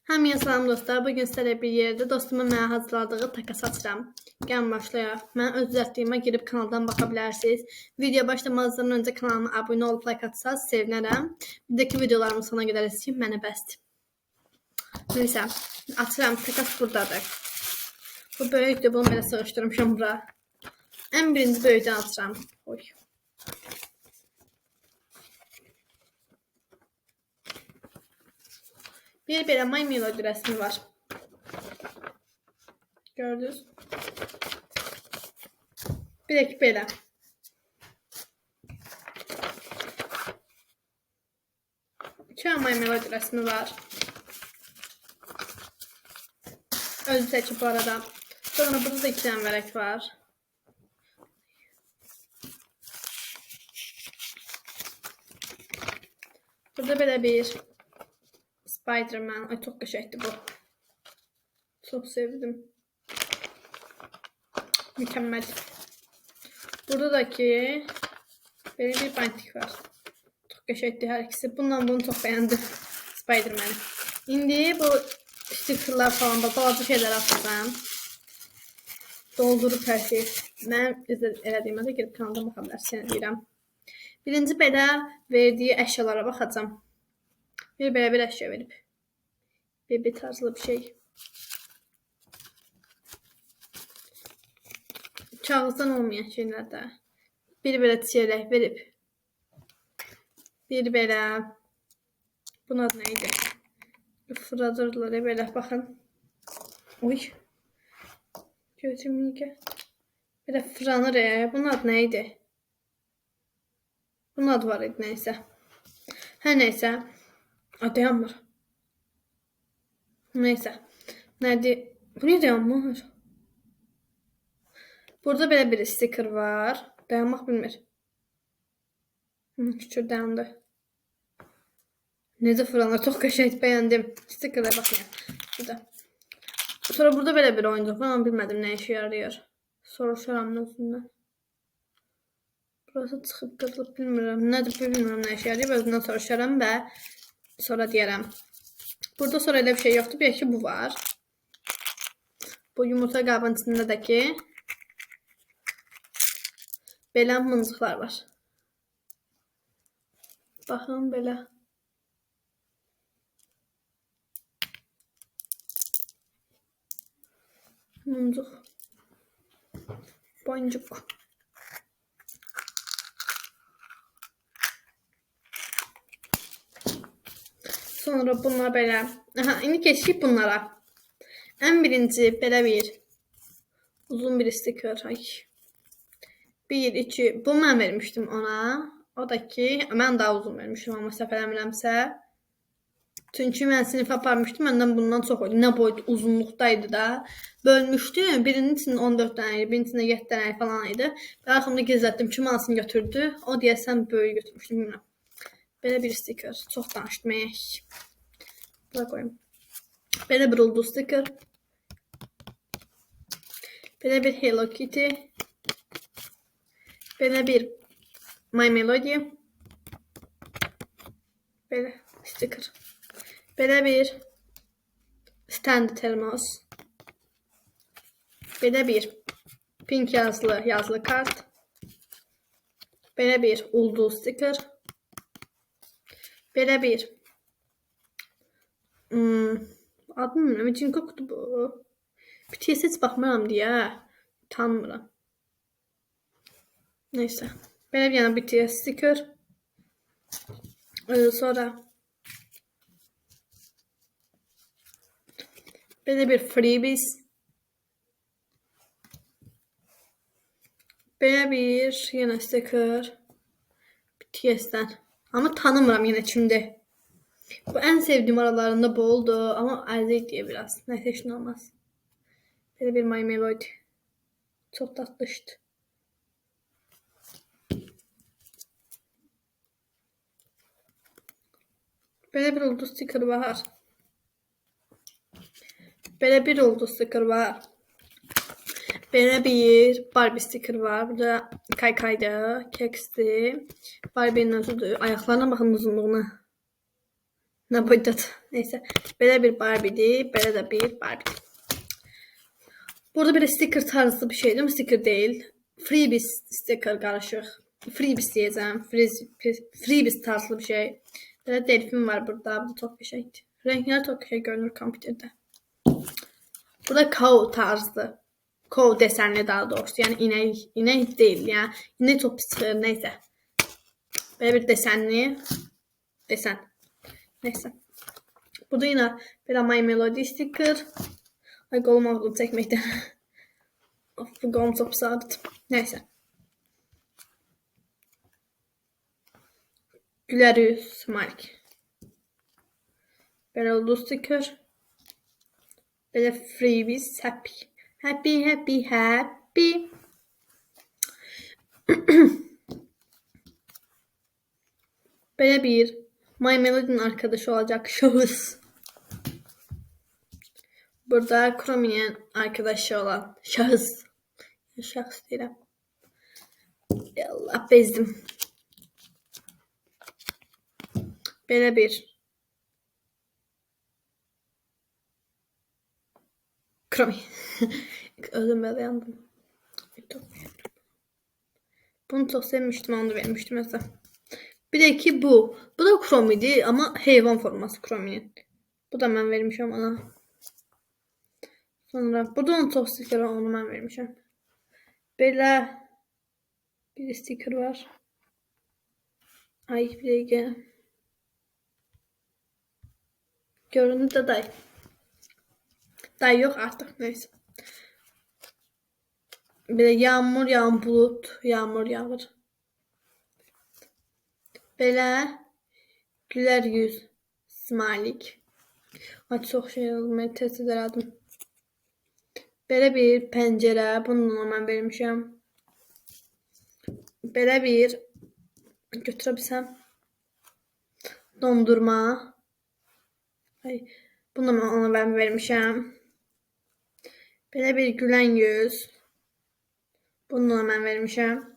Həmin salam dostlar, bugün sizlərlə bir yerdə dostumun mənə hazırladığı takas açıram. Gəlin başlayaq. Mən öz düzəltdiyimə girib kanaldan baxa bilərsiniz. Video başlamazdan öncə kanalıma abunə olub like atsanız sevinərəm. Bir dəki videolarımı sona gedərsiniz ki, mənə bəsdir. Neysə, açıram. Takas buradadır. Bu böyükdür, bunu belə sığışdırmışam bura. Ən birinci böyükdən açıram. Oy. Bir belə My Melody rəsmi var. Gördünüz? Bir də ki belə. İki My Melody rəsmi var. Özü seçib bu arada. Sonra burada da 2 dənə vərəq var. Burada belə bir Spider-Man. Ay çok qəşəngdir bu. Çok sevdim. Mükemmel. Burada da ki böyle bir bantik var. Çok qəşəngdir hər ikisi. Bundan bunu çok beğendim. Spider-Man'i. İndi bu stickerlar falan da bazı şeyler atacağım. Doldurup hər şey. Mən elədiyimə də girib kanalda baxa bilərsiniz deyirəm. Birinci belə verdiyi əşyalara baxacağım. Belə bir əşya verib. Bebe tarzlı bir şey. Kağızdan olmayan şeyler de. Bir belə çiyələk verib. Bir belə. Bunun adı neydi? Fırladırlar belə baxın. Oy. Gözüm niyə? Belə fırlanır Bunun adı neydi? Bunun adı var idi neysə. Hər neysə. Adı yanmır. Neyse. Nerede? Bu ne dayanmır? Burada belə bir sticker var. Dayanmaq bilmir. Küçük dayandı. Necə fırlanır? Çok qəşəng beğendim. Stickerlara bakmayın. Burada. Sonra burada belə bir oyuncaq var. Ama bilmədim ne işe yarıyor. Soruşaram özündən. Burası çıxıb qırılıb bilmirəm. Nədir bilmirəm ne işe yarıyor. Özündən soruşaram və sonra deyərəm. Burada sonra öyle bir şey yoktu. Bir ki bu var. Bu yumurta qabının içindəki belə mıncıqlar var. Baxın belə. Mıncıq. Boncuk. Sonra bunlar belə. Aha, indi keçdik bunlara. Ən birinci belə bir uzun bir sticker. Ay. 1, 2. Bu mən vermişdim ona. O da ki, mən daha uzun vermişdim amma səhv eləmirəmsə. Çünki mən sinif aparmışdım. Məndən bundan çox oldu. Nə boyut uzunluqdaydı da. Bölmüşdüm. Birinin içində 14 dənə idi, birinin içində 7 dənə falan idi. Və arxamda gizlətdim. Kim alsın götürdü. O deyəsən böyük götürmüşdüm, bilmirəm. Belə bir sticker. Çox danışmayaq. Bura koyayım. Belə bir ulduz sticker. Belə bir Hello Kitty. Belə bir My Melody. Belə sticker. Belə bir stand termos. Belə bir pink yazılı kart. Belə bir ulduz sticker. Belə bir adını bilmirəm. Cinko kutu bu. BTS heç baxmıram deyə tanımıram. Neyse. Belə bir yana BTS sticker. Sonra belə bir freebies. Belə bir yenə sticker. BTS'dən. Ama tanımıram yine şimdi. Bu en sevdiğim aralarında bu oldu ama əziz diye biraz. Neyse hiç olmaz. Böyle bir My Melody. Çok tatlı işte. Böyle bir ulduz sticker var. Böyle bir ulduz sticker var. Böyle bir Barbie sticker var. Burada kaykaydı, keksti. Barbie'nin özüdür. Ayaklarına bakın uzunluğuna. Ne boydadır. Neyse. Belə bir Barbie'dir. Belə də bir Barbie. Burada bir sticker tarzı bir şeydir. Sticker değil. Freebies sticker karışık. Freebies diyeceğim. Freebies tarzı bir şey. Böyle delfin var burada. Bu çok bir şey. Renkler çok şey görünür kompüterde. Burada cow tarzı. Cow desenli daha doğrusu. Yani inek değil. Yani inek çok pis çıkıyor. Neyse. Böyle bir desenli. Desen. Neyse. Burada yine bir My Melody sticker. Ay kolum ağrıdı çekmekten. Of, bu kolum çok sadık. Neyse. Güler yüz. Smiley. Böyle oldu sticker. Böyle freebies. Happy. Happy, happy, happy. Böyle bir My Melody'nin arkadaşı olacak şahıs. Burada Chrome'nin arkadaşı olan şahıs. Şahıs değil. Allah bezdim. Böyle bir Chrome. Özüm böyle yandım. Bunu çok sevmiştim, onu da vermiştim mesela. Bir de ki bu. Bu da Chrome'ydi ama hayvan forması Chrome'nin. Bu da ben vermişim ona. Sonra burada onun çok sticker var, onu ben vermişim. Böyle bir sticker var. Ay bir dakika. Göründü de day. Day yok artık, neyse. Böyle yağmur yağan bulut. Yağmur yağır. Böyle güler yüz. Smalik. Ay çok şey olmaya test ederdim. Böyle bir pencere. Bunu ben vermişim. Böyle bir götürebilsem. Dondurma. Ay, bunu ona ben vermişim. Böyle bir gülen yüz. Bunu ben vermişim.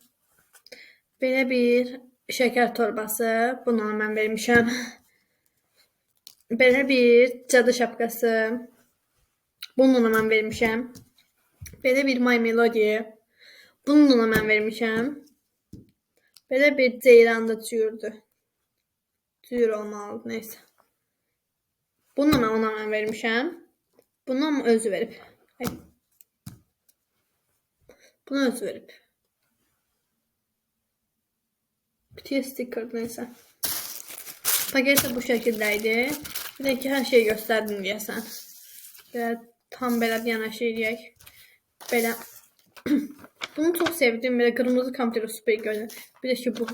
Böyle bir şeker torbası. Bunu ben vermişim. Böyle bir cadı şapkası. Bunu ben vermişim. Böyle bir My Melody. Bunu ben vermişim. Böyle bir ceyranda tüyürdü. Tüyür olmalı, neyse. Bunu ona ben vermişim. Bunu ama özü verip. Ay. Bunu özü verip. Bitiyor sticker, neyse. Paket de bu şekildeydi. Bir de ki her şeyi gösterdim diye sen. Böyle tam böyle bir yana şey diyek. Böyle. Bunu çok sevdim. Böyle kırmızı kampları süper görünüyor. Bir de şu bu.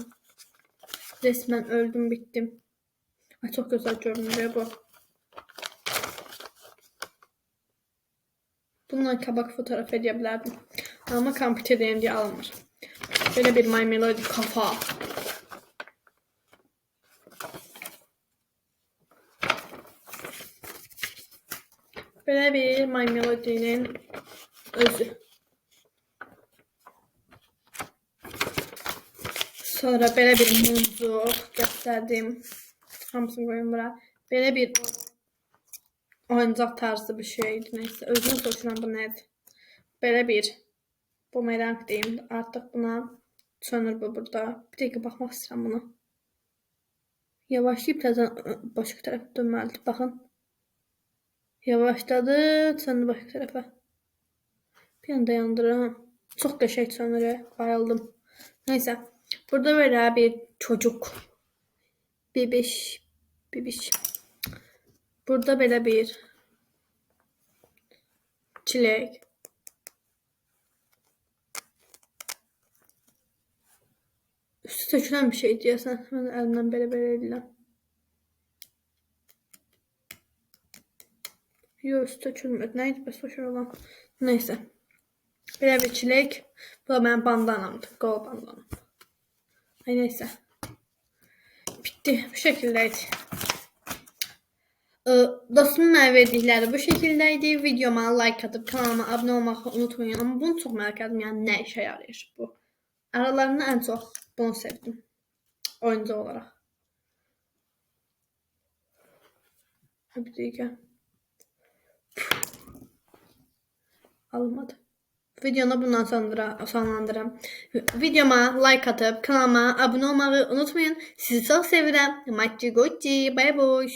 Resmen öldüm bittim. Ay çok güzel görünüyor bu. Bununla kabak fotoğraf edebilirdim. Ama kampüterdeyim diye alınır. Böyle bir My Melody kafa. Böyle bir My Melody'nin özü. Sonra böyle bir muzluk gösterdim. Hamısını koyun bura. Böyle bir oyuncak tarzı bir şeydi. Neyse özünü soruşuram bu nedir? Böyle bir bumerang diyeyim. Artık buna sönür bu burada. Bir dakika bakmak istedim buna. Yavaşlayıp başka tarafa dönməlidir. Bakın. Yavaşladı. Sönür başka tarafa. Bir anda yandırım. Çok qəşəng sönür. Bayıldım. Neyse. Burada böyle bir çocuk. Bebiş. Bebiş. Burada böyle bir çilek. Üstü tökülen bir şey diyorsan. Ben elimden böyle edirəm. Yok üstü tökülmür. Neydi bəs hoşur olan? Neyse. Böyle bir çilek. Bu da benim bandanamdı. Gol bandanam. Ay neyse. Bitti. Bu şekildeydi. Dostumun mənə verdikləri bu şekildeydi. Videoma like atıp kanalıma abone olmayı unutmayın. Ama bunu çok merak ettim. Yani ne işe yarayır bu? Aralarında en çok bunu sevdim. Oyuncu olarak. Bir dakika. Almadı. Videonu bundan sonra sonlandırım. Videoma like atıp kanalıma abone olmayı unutmayın. Sizi çok seviyorum. Maçı goçi. Bay bay.